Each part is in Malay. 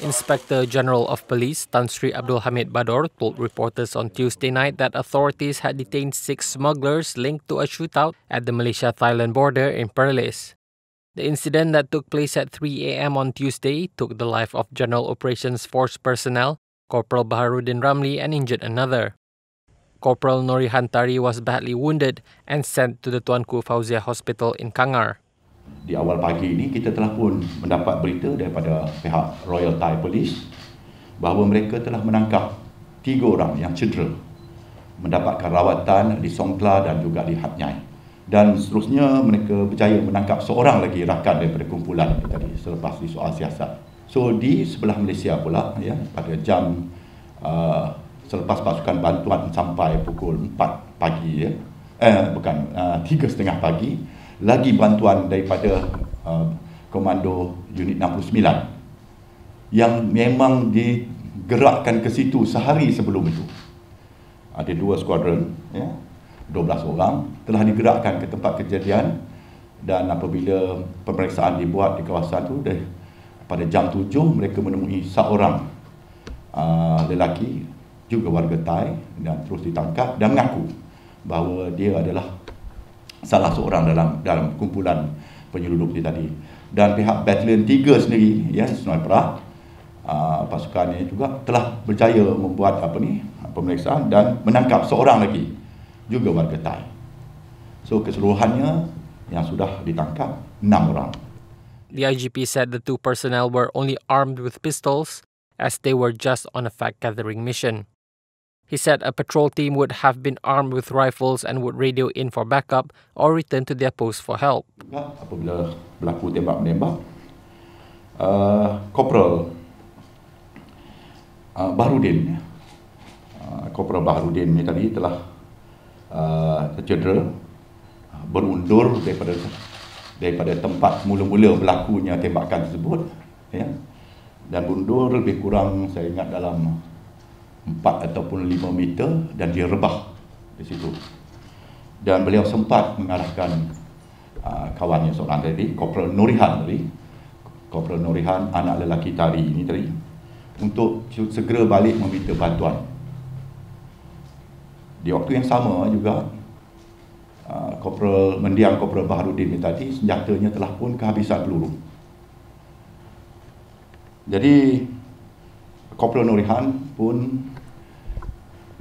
Inspector General of Police Tan Sri Abdul Hamid Bador told reporters on Tuesday night that authorities had detained 6 smugglers linked to a shootout at the Malaysia-Thailand border in Perlis. The incident that took place at 3 a.m. on Tuesday took the life of General Operations Force personnel, Corporal Baharuddin Ramli, and injured another. Kpl Norihan Tari was badly wounded and sent to the Tuanku Fauzia Hospital in Kangar. Di awal pagi ini kita telah pun mendapat berita daripada pihak Royal Thai Police bahawa mereka telah menangkap 3 orang yang cedera, mendapatkan rawatan di Songkla dan juga di Hat Nyai. Dan seterusnya mereka berjaya menangkap seorang lagi rakan daripada kumpulan tadi selepas di soal siasat. So di sebelah Malaysia pula ya, pada jam selepas pasukan bantuan sampai pukul 4 pagi ya, 3:30 pagi, lagi bantuan daripada komando unit 69 yang memang digerakkan ke situ sehari sebelum itu. Ada 2 skuadron ya, 12 orang telah digerakkan ke tempat kejadian, dan apabila pemeriksaan dibuat di kawasan itu pada jam 7 mereka menemui seorang lelaki juga warga Thai dan terus ditangkap dan mengaku bahawa dia adalah salah seorang dalam kumpulan penyelundup tadi. Dan pihak Batalion 3 sendiri ya, Sungai Perak, pasukannya juga telah berjaya membuat pemeriksaan dan menangkap seorang lagi juga warga Thai. So keseluruhannya yang sudah ditangkap 6 orang. The IGP said the 2 personnel were only armed with pistols as they were just on a fact-gathering mission. He said a patrol team would have been armed with rifles and would radio in for backup or return to their post for help. Apabila berlaku tembak-menembak, Corporal Baharuddin, Corporal Baharuddin ni tadi telah tercedera, berundur daripada tempat mula-mula berlakunya tembakan tersebut ya, dan mundur lebih kurang saya ingat dalam 4 ataupun 5 meter dan dia rebah di situ. Dan beliau sempat mengarahkan kawannya seorang tadi, Kpl Norihan Tari, Kpl Norihan anak lelaki Tari ini tadi, untuk segera balik meminta bantuan. Di waktu yang sama juga mendiang Kpl Baharuddin ini tadi, senjatanya telah pun kehabisan peluru. Jadi Kpl Norihan pun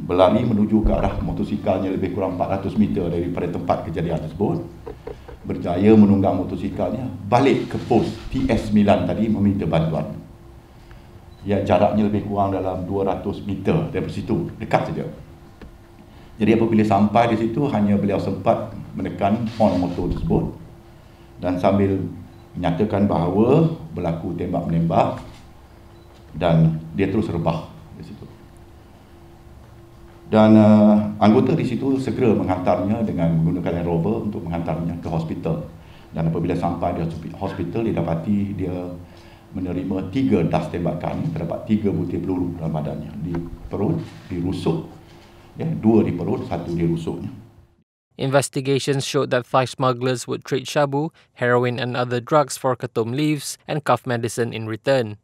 berlari menuju ke arah motosikalnya lebih kurang 400 meter daripada tempat kejadian tersebut, berjaya menunggang motosikalnya balik ke pos TS9 tadi meminta bantuan. Ya, jaraknya lebih kurang dalam 200 meter dari situ, dekat saja. Jadi apabila sampai di situ, hanya beliau sempat menekan horn motor tersebut dan sambil menyatakan bahawa berlaku tembak-menembak dan dia terus rebah di situ. Dan anggota di situ segera menghantarnya dengan menggunakan Land Rover untuk menghantarnya ke hospital. Dan apabila sampai di hospital, didapati dia menerima 3 das tembakan, terdapat 3 butir peluru dalam badannya, di perut, di rusuk, ya, 2 di perut, 1 di rusuknya. Investigations showed that Thai smugglers would trade shabu, heroin and other drugs for ketum leaves and cough medicine in return.